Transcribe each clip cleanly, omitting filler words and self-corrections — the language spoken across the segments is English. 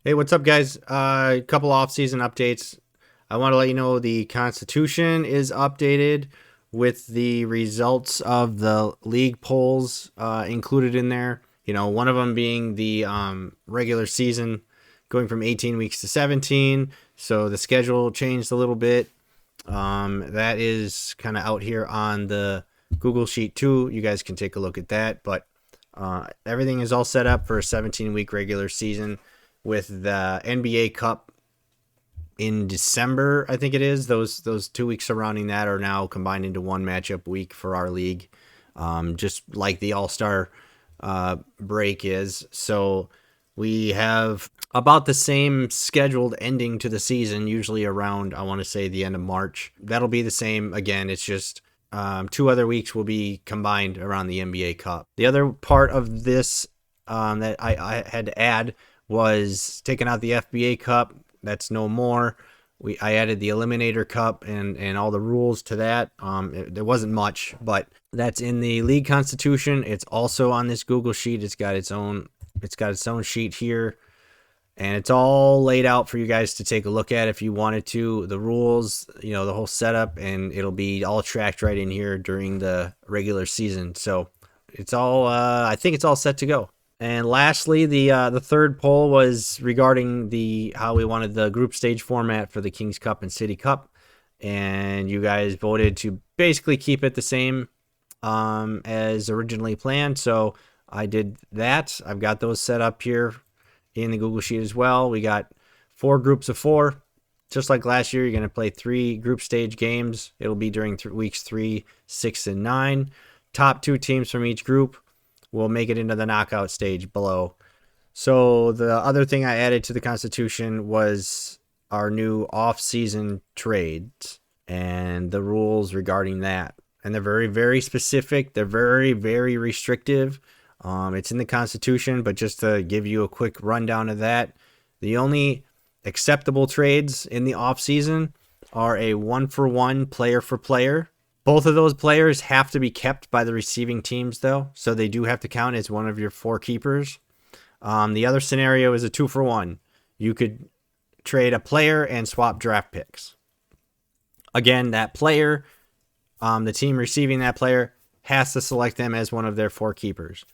Hey, what's up, guys? A couple off-season updates. I want to let you know the Constitution is updated with the results of the league polls included in there. One of them being the regular season going from 18 weeks to 17. So the schedule changed a little bit. That is kind of out here on the Google Sheet too. You guys can take a look at that. But everything is all set up for a 17-week regular season with the NBA Cup in December, I think it is. Those 2 weeks surrounding that are now combined into one matchup week for our league, just like the All-Star break is. So we have about the same scheduled ending to the season, usually around, I want to say, the end of March. That'll be the same again. It's just 2 other weeks will be combined around the NBA Cup. The other part of this that I had to add was taking out the FBA Cup. That's no more. I added the Eliminator Cup and all the rules to that. There wasn't much, but that's in the league constitution. It's also on this Google Sheet. It's got its own sheet here, and it's all laid out for you guys to take a look at if you wanted to. The rules, the whole setup, and it'll be all tracked right in here during the regular season. So it's all. I think it's all set to go. And lastly, the third poll was regarding how we wanted the group stage format for the Kings Cup and City Cup, and you guys voted to basically keep it the same as originally planned. So I did that. I've got those set up here in the Google Sheet as well. We got 4 groups of 4, just like last year. You're going to play 3 group stage games. It'll be during weeks 3, 6, and 9. Top 2 teams from each group will make it into the knockout stage below. So the other thing I added to the Constitution was our new off-season trades and the rules regarding that. And they're very, very specific. They're very, very restrictive. It's in the Constitution, but just to give you a quick rundown of that, the only acceptable trades in the off-season are a 1-for-1 player-for-player. Both of those players have to be kept by the receiving teams, though, so they do have to count as one of your 4 keepers. The other scenario is a 2-for-1. You could trade a player and swap draft picks. Again, that player, the team receiving that player, has to select them as one of their 4 keepers.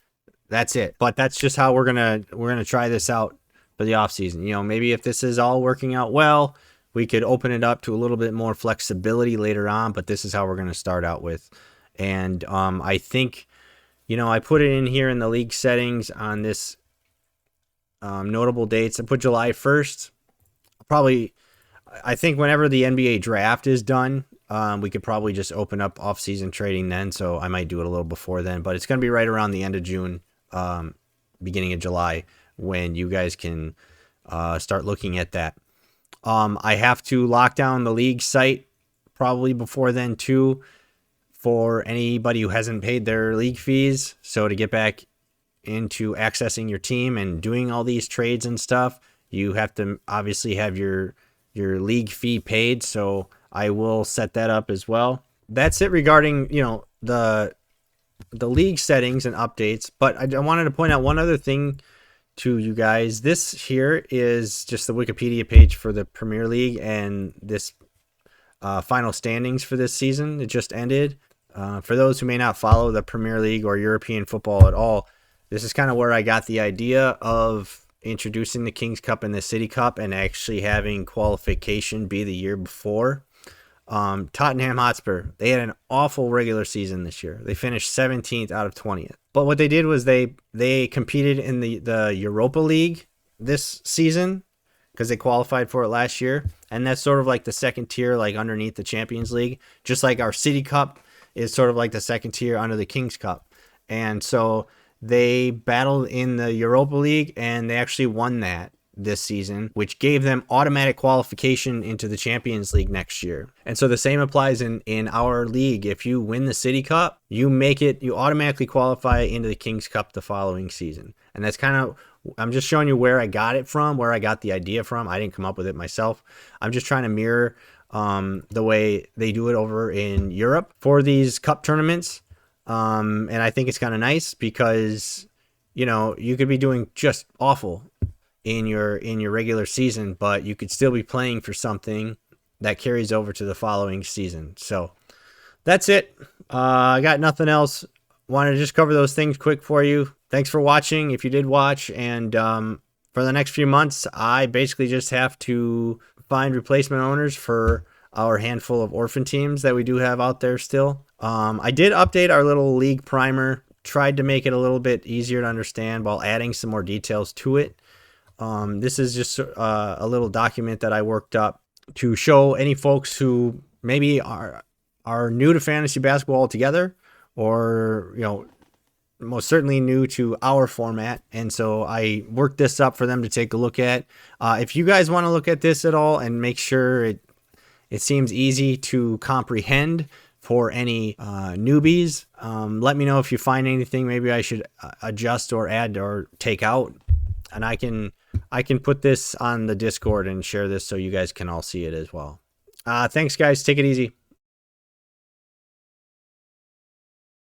That's it. But that's just how we're gonna try this out for the offseason. Maybe if this is all working out well, we could open it up to a little bit more flexibility later on, but this is how we're going to start out with. And I think, I put it in here in the league settings on this notable dates. I put July 1st. I think whenever the NBA draft is done, we could probably just open up off-season trading then, so I might do it a little before then. But it's going to be right around the end of June, beginning of July, when you guys can start looking at that. I have to lock down the league site probably before then too for anybody who hasn't paid their league fees. So to get back into accessing your team and doing all these trades and stuff, you have to obviously have your league fee paid. So I will set that up as well. That's it regarding, the league settings and updates. But I wanted to point out one other thing to you guys. This here is just the Wikipedia page for the Premier League and this final standings for this season. It just ended. For those who may not follow the Premier League or European football at all, this is kind of where I got the idea of introducing the Kings Cup and the City Cup and actually having qualification be the year before. Tottenham Hotspur, they had an awful regular season this year. They finished 17th out of 20th. But what they did was they competed in the Europa League this season because they qualified for it last year. And that's sort of like the second tier, like underneath the Champions League. Just like our City Cup is sort of like the second tier under the Kings Cup. And so they battled in the Europa League and they actually won that this season, which gave them automatic qualification into the Champions League next year. And so the same applies in our league. If you win the City Cup, you automatically qualify into the Kings Cup the following season. And that's kind of, I'm just showing you where I got it from, where I got the idea from. I didn't come up with it myself. I'm just trying to mirror the way they do it over in Europe for these cup tournaments. And I think it's kind of nice because, you could be doing just awful in your regular season, but you could still be playing for something that carries over to the following season. So that's it. I got nothing else. Wanted to just cover those things quick for you. Thanks for watching if you did watch. And for the next few months, I basically just have to find replacement owners for our handful of orphan teams that we do have out there still. I did update our little league primer, tried to make it a little bit easier to understand while adding some more details to it. This is just a little document that I worked up to show any folks who maybe are new to fantasy basketball altogether, or most certainly new to our format. And so I worked this up for them to take a look at. If you guys want to look at this at all and make sure it seems easy to comprehend for any newbies, let me know if you find anything maybe I should adjust or add or take out, and I can put this on the Discord and share this so you guys can all see it as well. Thanks, guys. Take it easy.